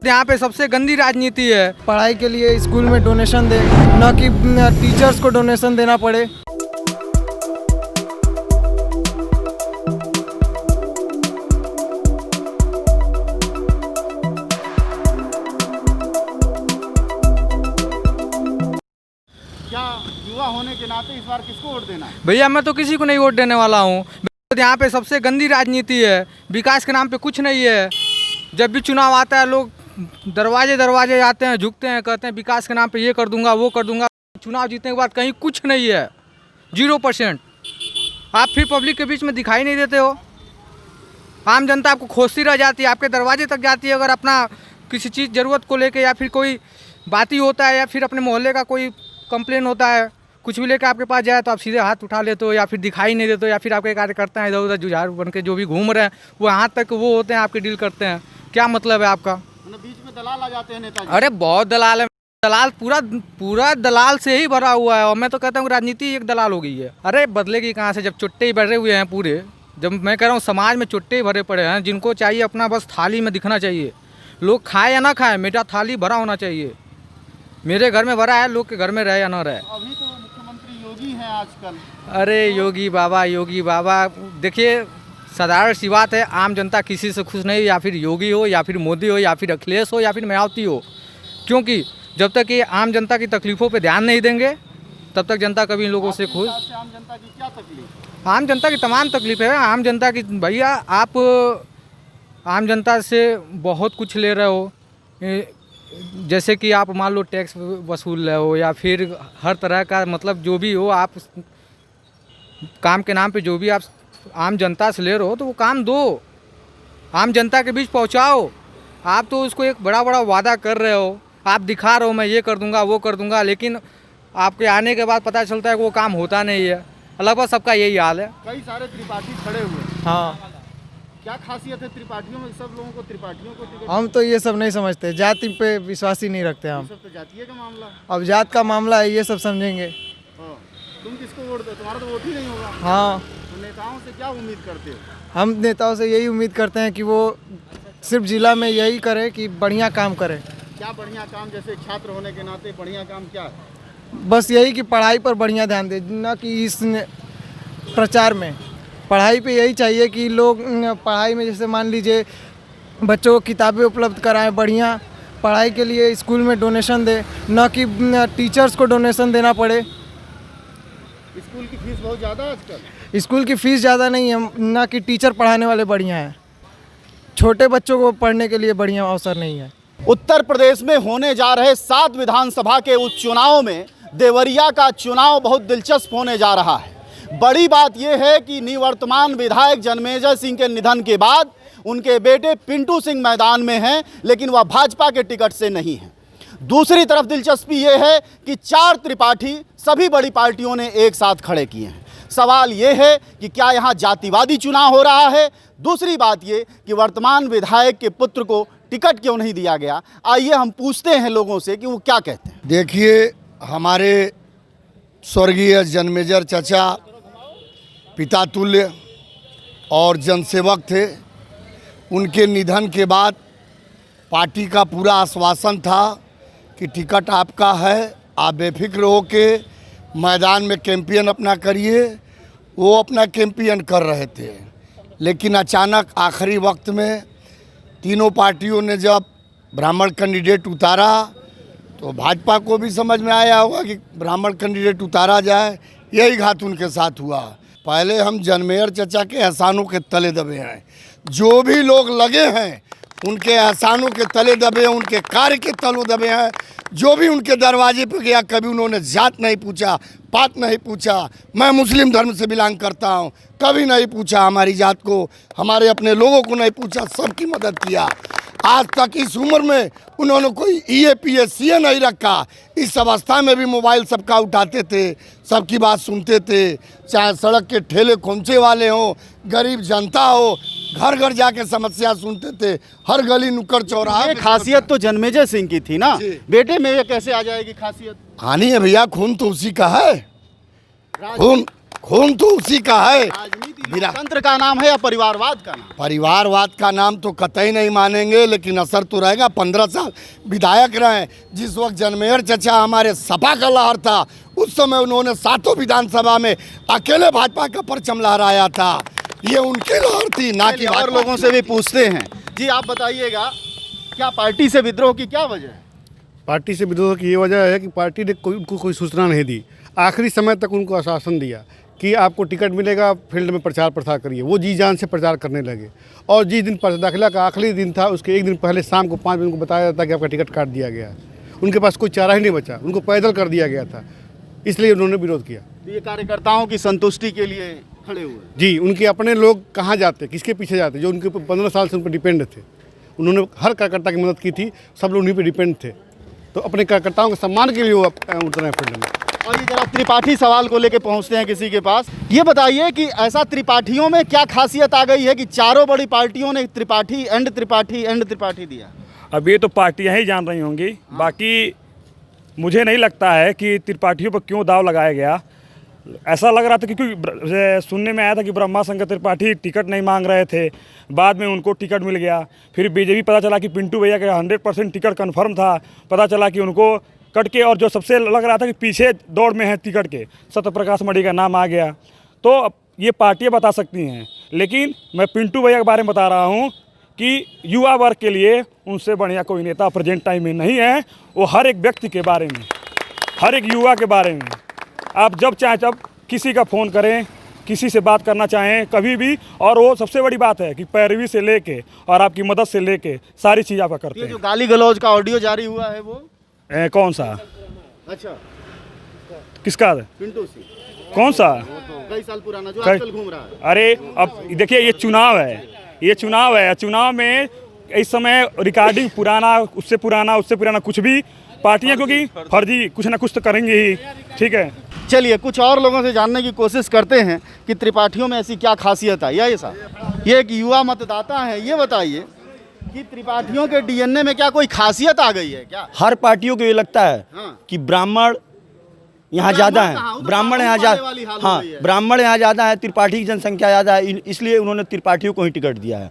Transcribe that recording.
यहाँ पे सबसे गंदी राजनीति है। पढ़ाई के लिए स्कूल में डोनेशन दे, न कि टीचर्स को डोनेशन देना पड़े। क्या युवा होने के नाते इस बार किसको वोट देना है? भैया मैं तो किसी को नहीं वोट देने वाला हूँ। यहाँ पे सबसे गंदी राजनीति है, विकास के नाम पे कुछ नहीं है। जब भी चुनाव आता है लोग दरवाजे आते हैं, झुकते हैं, कहते हैं विकास के नाम पे ये कर दूंगा वो कर दूंगा। चुनाव जीतने के बाद कहीं कुछ नहीं है, 0%। आप फिर पब्लिक के बीच में दिखाई नहीं देते हो। आम जनता आपको खोजती रह जाती है, आपके दरवाजे तक जाती है। अगर अपना किसी चीज़ ज़रूरत को लेके या फिर कोई बात ही होता है या फिर अपने मोहल्ले का कोई कंप्लेन होता है, कुछ भी लेकर आपके पास जाए तो आप सीधे हाथ उठा लेते हो या फिर दिखाई नहीं देते हो। या फिर आपके कार्यकर्ता हैं इधर उधर जुझारू बन के जो भी घूम रहे हैं वो यहाँ तक वो होते हैं, आपकी डील करते हैं। क्या मतलब है आपका? मतलब बीच में दलाल आ जाते हैं नेताजी। अरे बहुत दलाल है, दलाल पूरा दलाल से ही भरा हुआ है। और मैं तो कहता हूँ राजनीति एक दलाल हो गई है। अरे बदलेगी कहाँ से, जब चुट्टे ही भरे हुए हैं पूरे। जब मैं कह रहा हूँ समाज में चुट्टे ही भरे पड़े हैं, जिनको चाहिए अपना बस थाली में दिखना चाहिए। लोग खाए या ना खाए, मेरा थाली भरा होना चाहिए। मेरे घर में भरा है, लोग के घर में रहे या ना रहे। अभी तो मुख्यमंत्री योगी हैं आजकल। अरे योगी बाबा देखिए, साधारण सी बात है, आम जनता किसी से खुश नहीं, या फिर योगी हो या फिर मोदी हो या फिर अखिलेश हो या फिर मायावती हो। क्योंकि जब तक ये आम जनता की तकलीफ़ों पे ध्यान नहीं देंगे तब तक जनता कभी इन लोगों से खुश। आपके हिसाब से आम जनता की क्या तकलीफ? आम जनता की तमाम तकलीफ है। आम जनता की भैया, आप आम जनता से बहुत कुछ ले रहे हो। जैसे कि आप मान लो टैक्स वसूल रहे हो या फिर हर तरह का, मतलब जो भी हो, आप काम के नाम पे जो भी आप आम जनता से ले रहे हो तो वो काम दो, आम जनता के बीच पहुंचाओ। आप तो उसको एक बड़ा वादा कर रहे हो, आप दिखा रहे हो मैं ये कर दूंगा वो कर दूंगा, लेकिन आपके आने के बाद पता चलता है कि वो काम होता नहीं है। लगभग सबका यही हाल है। कई सारे त्रिपाठी खड़े हुए हैं। हाँ, क्या खासियत है त्रिपाठियों में? सब लोगों को त्रिपाठियों को टिकट? हम तो ये सब नहीं समझते, जाति पे विश्वास ही नहीं रखते ये हम। सब तो जातीय का मामला। अब जात का मामला है, ये सब समझेंगे। हाँ। तुम किसको वोट दो? तुम्हारा तो वोट ही नहीं होगा। हाँ, तो नेताओं से क्या उम्मीद करते हो? हम नेताओं से यही उम्मीद करते हैं कि वो सिर्फ जिला में यही करे कि बढ़िया काम करे। क्या बढ़िया काम? जैसे छात्र होने के नाते बढ़िया काम क्या है? बस यही कि पढ़ाई पर बढ़िया ध्यान दे, ना कि इस प्रचार में। पढ़ाई पे यही चाहिए कि लोग पढ़ाई में, जैसे मान लीजिए बच्चों को किताबें उपलब्ध कराएं, बढ़िया पढ़ाई के लिए स्कूल में डोनेशन दे, न कि टीचर्स को डोनेशन देना पड़े। स्कूल की फीस बहुत ज़्यादा है आजकल। स्कूल की फ़ीस ज़्यादा नहीं है, ना कि टीचर पढ़ाने वाले बढ़िया हैं। छोटे बच्चों को पढ़ने के लिए बढ़िया अवसर नहीं है। उत्तर प्रदेश में होने जा रहे 7 विधानसभा के उपचुनाव में देवरिया का चुनाव बहुत दिलचस्प होने जा रहा है। बड़ी बात यह है कि निवर्तमान विधायक जन्मेजय सिंह के निधन के बाद उनके बेटे पिंटू सिंह मैदान में हैं, लेकिन वह भाजपा के टिकट से नहीं हैं। दूसरी तरफ दिलचस्पी यह है कि 4 त्रिपाठी सभी बड़ी पार्टियों ने एक साथ खड़े किए हैं। सवाल ये है कि क्या यहाँ जातिवादी चुनाव हो रहा है? दूसरी बात ये कि वर्तमान विधायक के पुत्र को टिकट क्यों नहीं दिया गया? आइए हम पूछते हैं लोगों से कि वो क्या कहते हैं। देखिए, हमारे स्वर्गीय जन्मेजय चाचा पिता तुल्य और जनसेवक थे। उनके निधन के बाद पार्टी का पूरा आश्वासन था कि टिकट आपका है, आप बेफिक्र हो के मैदान में कैंपेन अपना करिए। वो अपना कैंपेन कर रहे थे, लेकिन अचानक आखिरी वक्त में तीनों पार्टियों ने जब ब्राह्मण कैंडिडेट उतारा तो भाजपा को भी समझ में आया होगा कि ब्राह्मण कैंडिडेट उतारा जाए। यही घात उनके साथ हुआ। पहले हम जन्मेजय चाचा के एहसानों के तले दबे हैं। जो भी लोग लगे हैं उनके एहसानों के तले दबे हैं, उनके कार्य के तले दबे हैं। जो भी उनके दरवाजे पर गया, कभी उन्होंने जात नहीं पूछा, पात नहीं पूछा। मैं मुस्लिम धर्म से बिलोंग करता हूं, कभी नहीं पूछा हमारी जात को, हमारे अपने लोगों को नहीं पूछा, सबकी मदद किया। आज तक इस उम्र में उन्होंने कोई EAPS CA नहीं रखा। इस अवस्था में भी मोबाइल सबका उठाते थे, सबकी बात सुनते थे। चाहे सड़क के ठेले खोमचे वाले हों, गरीब जनता हो, घर घर जाके समस्या सुनते थे। हर गली नुक्कड़ चौराहा। खासियत तो जन्मेजय सिंह की थी ना, बेटे में ये कैसे आ जाएगी खासियत? आनी है भैया, खून तो उसी का है, खून तो उसी का है। राजनीति तंत्र का नाम है या परिवारवाद का नाम? परिवारवाद का नाम तो कतई नहीं मानेंगे, लेकिन असर तो रहेगा। 15 साल विधायक रहे। जिस वक्त जनमेजर चचा हमारे सपा का लहर था, उस समय उन्होंने 7 विधानसभा में अकेले भाजपा का परचम लहराया था। ये उनकी लहर थी, ना कि और लोगों से भी पूछते हैं। जी आप बताइएगा, क्या पार्टी से विद्रोह की क्या वजह है? पार्टी से विद्रोह की ये वजह है कि पार्टी ने उनको कोई सूचना नहीं दी। आखिरी समय तक उनको आश्वासन दिया कि आपको टिकट मिलेगा, फील्ड में प्रचार प्रसार करिए। वो जी जान से प्रचार करने लगे और जिस दिन दाखिला का आखिरी दिन था, उसके एक दिन पहले शाम को 5 बजे उनको बताया जाता कि आपका टिकट काट दिया गया है। उनके पास कोई चारा ही नहीं बचा, उनको पैदल कर दिया गया था, इसलिए उन्होंने विरोध किया। तो ये कार्यकर्ताओं की संतुष्टि के लिए खड़े हुए? जी, उनके अपने लोग कहाँ जाते, किसके पीछे जाते, जो उनके ऊपर 15 साल से उन पर डिपेंड थे। उन्होंने हर कार्यकर्ता की मदद की थी, सब लोग उन्हीं पर डिपेंड थे। तो अपने कार्यकर्ताओं के सम्मान के लिए वो उतर रहे हैं फील्ड में। और ये जरा त्रिपाठी सवाल को लेके पहुंचते हैं किसी के पास। ये बताइए कि ऐसा त्रिपाठियों में क्या खासियत आ गई है कि चारों बड़ी पार्टियों ने त्रिपाठी एंड त्रिपाठी दिया? अब ये तो पार्टियां ही जान रही होंगी। बाकी मुझे नहीं लगता है कि त्रिपाठियों पर क्यों दाव लगाया गया। ऐसा लग रहा था क्योंकि सुनने में आया था कि ब्रह्मा शंकर त्रिपाठी टिकट नहीं मांग रहे थे, बाद में उनको टिकट मिल गया। फिर बीजेपी पता चला कि पिंटू भैया का 100% टिकट कन्फर्म था, पता चला कि उनको कट के, और जो सबसे लग रहा था कि पीछे दौड़ में है टिकट के, सत्यप्रकाश मणि का नाम आ गया। तो ये पार्टियाँ बता सकती हैं, लेकिन मैं पिंटू भैया के बारे में बता रहा हूँ कि युवा वर्ग के लिए उनसे बढ़िया कोई नेता प्रेजेंट टाइम में नहीं है। वो हर एक व्यक्ति के बारे में, हर एक युवा के बारे में, आप जब चाहें तब किसी का फ़ोन करें, किसी से बात करना चाहें कभी भी। और वो सबसे बड़ी बात है कि पैरवी से लेके और आपकी मदद से लेके सारी चीज़ आप करते ये हैं। जो गाली गलौज का ऑडियो जारी हुआ है वो कौन सा? अच्छा, किसका? पिंटू सिंह कौन सा? कई साल पुराना जो कई- आजकल घूम रहा है। अरे अब देखिए, ये चुनाव है, ये चुनाव है। चुनाव में इस समय रिकॉर्डिंग पुराना, उससे पुराना कुछ भी पार्टियां, क्योंकि फर्जी कुछ ना कुछ तो करेंगी ही। ठीक है, चलिए कुछ और लोगों से जानने की कोशिश करते हैं कि त्रिपाठियों में ऐसी क्या खासियत आई है। ये साहब, ये एक युवा मतदाता है, ये बताइए कि त्रिपाठियों के डीएनए में क्या कोई खासियत आ गई है क्या? हर पार्टियों को ये लगता है हाँ। कि ब्राह्मण यहाँ ज़्यादा है, ब्राह्मण यहाँ ज़्यादा, हाँ ब्राह्मण यहाँ ज़्यादा है, त्रिपाठी की जनसंख्या ज़्यादा है, इसलिए उन्होंने त्रिपाठियों को ही टिकट दिया है।